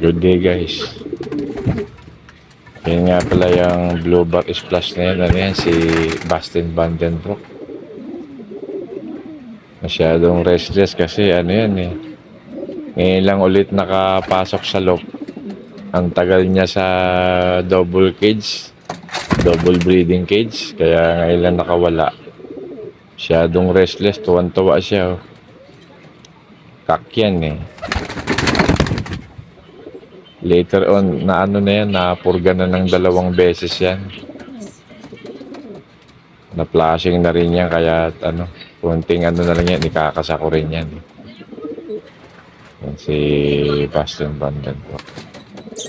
Good day guys. Yan nga pala yung Blue Bar Splash na yan. Ano yan? Si Bastin Vandenbroek. Masyadong restless kasi ano yan eh. Ngayon lang ulit nakapasok sa loop. Ang tagal niya sa double cage. Double breeding cage. Kaya ngayon lang nakawala. Masyadong restless. Tuwan-tuwa siya. Oh. Kakyan eh. Later on, na ano na yan, napurga na ng 2 beses yan. Na-flashing na rin yan, kaya ano, kunting ano na lang yan, ikakasako rin yan. Yan si Bastin Bandan po.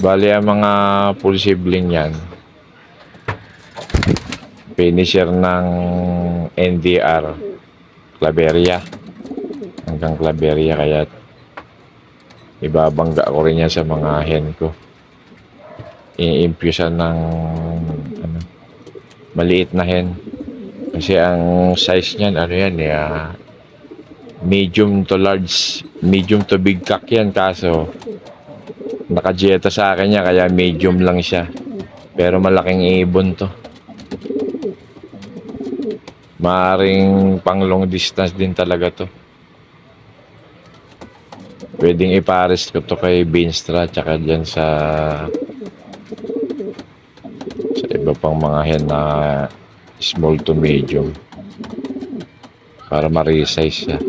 Bali, ang mga full sibling yan, finisher ng NDR, Claveria. Hanggang Claveria, kaya ibabangga ko rin yan sa mga hen ko. I-infusean ng ano, maliit na hen. Kasi ang size niyan, ano yan, medium to large, medium to big cock yan. Kaso, naka-dieta sa akin niya, kaya medium lang siya. Pero malaking ibon to. Maaring pang long distance din talaga to. Pwedeng ipares ko to kay Beanstra tsaka dyan sa iba pang mga hen na small to medium para ma-resize siya.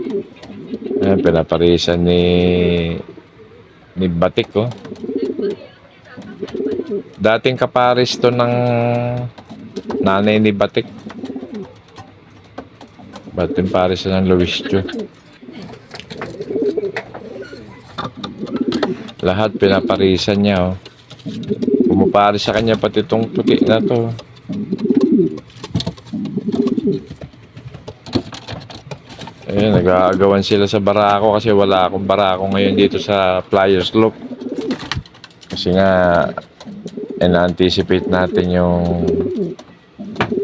Ayan, pinaparisan ni Batik oh. Dating kapares to ng nanay ni Batik. Bating pares ng Luis Chu. Lahat pinaparisan niya oh. Pumapari sa kanya pati itong puti na to. Ayun, nag-aagawan sila sa barako kasi wala akong barako ngayon dito sa Flyers Loop. Kasi nga, in-anticipate natin yung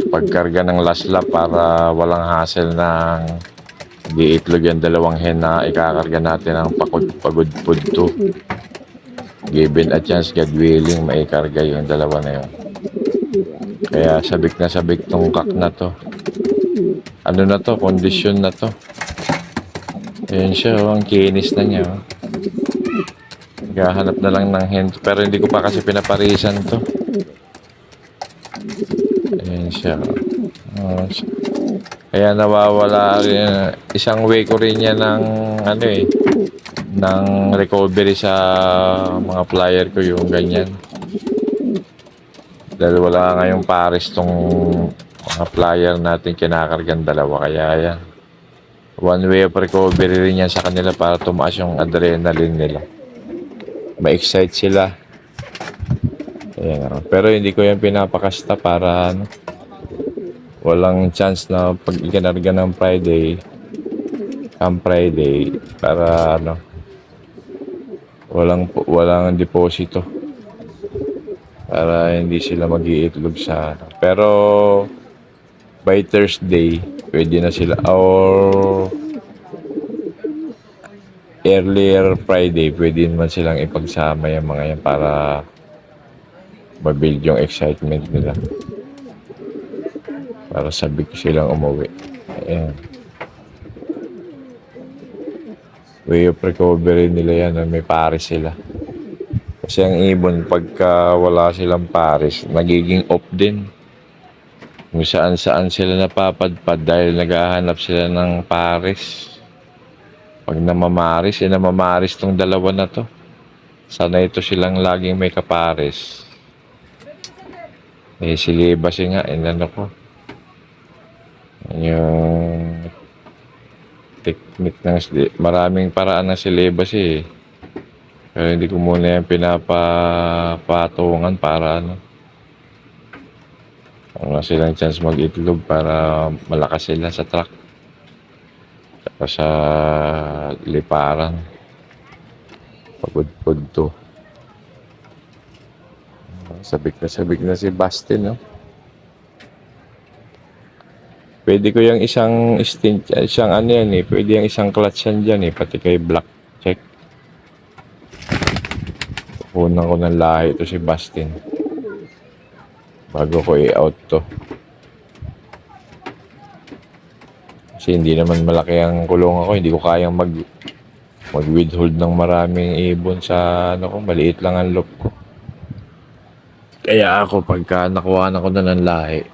pagkarga ng last lap para walang hassle ng giitlog yung 2 hen na ikakarga natin ng pagod-pud to. Given a chance, God willing, maikarga yung 2 na yun. Kaya sabik na sabik tong kak na to. Ano na to? Kondisyon na to. Ayun siya, oh, ang kinis na niya. Oh. Naghahanap na lang ng hen. Pero hindi ko pa kasi pinaparisan to. Ayun siya. Oh, kaya nawawala rin. Isang way ko rin yan ng ano eh. Ng recovery sa mga flyer ko yung ganyan. Dahil wala ngayong pares tong mga flyer natin kinakargan 2. Kaya yan. One way of recovery rin yan sa kanila para tumaas yung adrenaline nila. Ma-excite sila. Ayan, pero hindi ko yan pinapakasta para ano, walang chance na pag ikinarga ng Friday para ano, walang deposito para hindi sila mag-iitlog sa ano. Pero by Thursday pwede na sila or earlier Friday pwede naman silang ipagsama yung mga yan para mabuild yung excitement nila para sabik silang umuwi. Ayan. Way of recovery nila yan, may pares sila. Kasi ang ibon, pagka wala silang pares, nagiging off din. Kung saan-saan sila napapadpad dahil naghahanap sila ng pares. Pag namamaris, namamaris tong 2 na to. Sana ito silang laging may kapares. Si Libas nga, inano ko. Yung technique ng maraming paraan ng silibas eh. Pero hindi ko muna yan pinapatungan para ano. Wala silang chance mag-itlog para malakas sila sa track. Saka sa liparan. Pagod-pud to. Sabik na si Bastin, no? Pwede ko yung isang ano yan eh. Pwede yung isang clutch yan dyan eh. Pati kay Black. Check. Kunan ko ng lahi ito si Bastin. Bago ko i-out to. Kasi hindi naman malaki ang kulungan ko. Hindi ko kayang mag-withhold ng maraming ibon sa ano ko. Maliit lang ang loop ko. Kaya ako pagka nakuha na ko na ng lahi,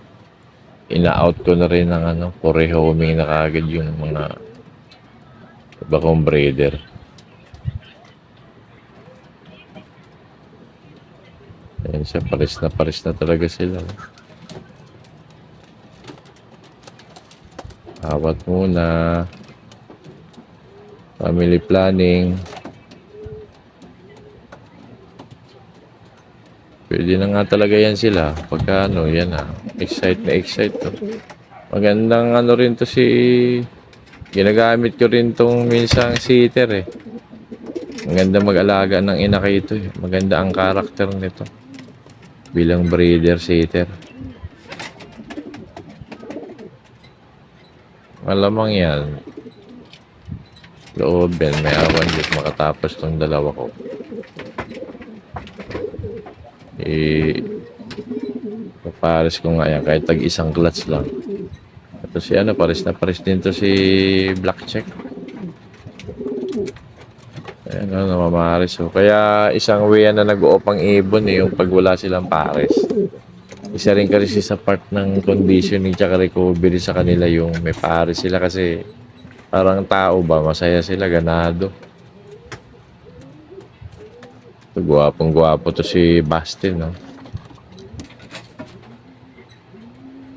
ina-out ko na rin ng ano, for rehoming na kagad yung mga iba kong breeder. Ayan siya, pares na talaga sila. Awat muna. Family planning. Pwede na nga talaga yan sila. Pagka ano, yan ah. Excite to. Magandang ano rin to si... Ginagamit ko rin tong minsang sitter eh. Maganda mag-alaga ng inakay ito eh. Maganda ang karakter nito. Bilang breeder sitter. Malamang yan. Loob yan. May awan dito makatapos tong dalawa ko. Papares ko nga yan. Kahit tag isang clutch lang. Ito si ano. Pares na pares din to si Black Check. Ayan o. Namamares o. Kaya isang way na nag-uopang ibon eh. Yung pag wala silang pares. Isa rin kasi sa part ng conditioning tsaka recovery sa kanila yung may pares sila kasi parang tao ba, masaya sila, ganado. Ito, gwapong-gwapo to si Bastin, no?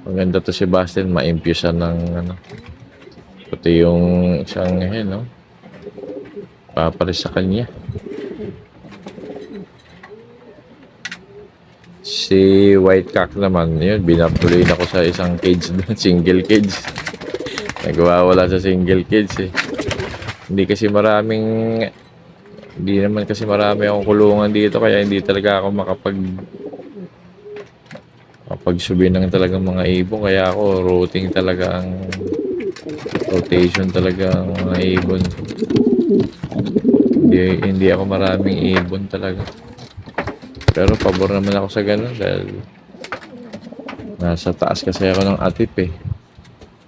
Maganda to si Bastin, ma-impusan ng, ano, pati yung isang, no? Papares sa kanya. Si White Cock naman, yun, binatuloy na ko sa isang cage doon, single cage. Nagwawala sa single cage eh. Hindi naman kasi marami akong kulungan dito kaya hindi talaga ako makapagsubi ng talagang mga ibon. Kaya ako rotation talaga ang mga ibon. Hindi ako maraming ibon talaga. Pero pabor naman ako sa ganun dahil nasa taas kasi ako ng atip eh.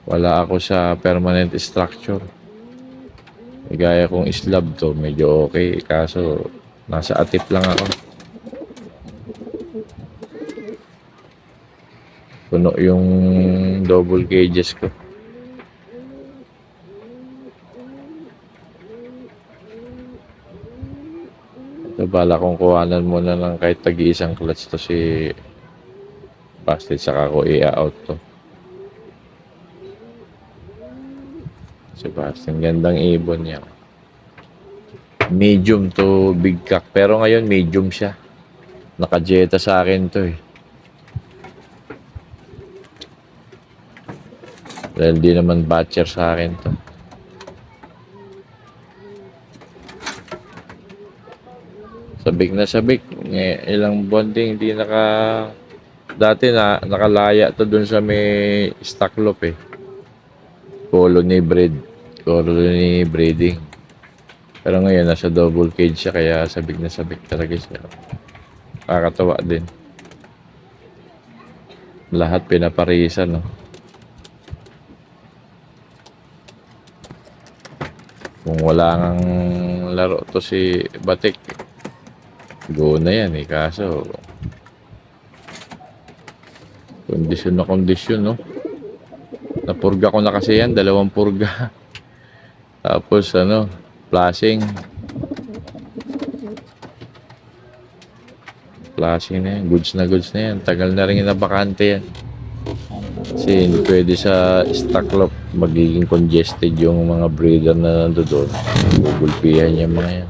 Wala ako sa permanent structure. Gaya kong slab to, medyo okay. Kaso, nasa atip lang ako. Puno yung double cages ko. Ito, bala kong kuhanan muna ng kahit tag-iisang clutch to si Bastin. Saka ko i-out to. Sebastian, gandang ibon niya. Medium to big cock. Pero ngayon medium siya. Nakajeta sa akin to eh. Dahil di naman batcher sa akin to. Sabik na sabik. Ilang bonding hindi dati nakalaya to dun sa may stock loop eh. Colony breeding. Pero ngayon nasa double cage siya kaya sabik na sabik talaga siya. Kakatawa din. Lahat pinaparisan, no? Kung wala ngang laro to si Batik, go na yan eh. Kaso kondisyon, no? Napurga ko na kasi yan, 2 purga. Tapos flashing na yan, goods na yan. Tagal na rin nabakante yan. Kasi hindi pwede sa stock loop, magiging congested yung mga breeder na nandoon. Gugulpihan yung mga yan.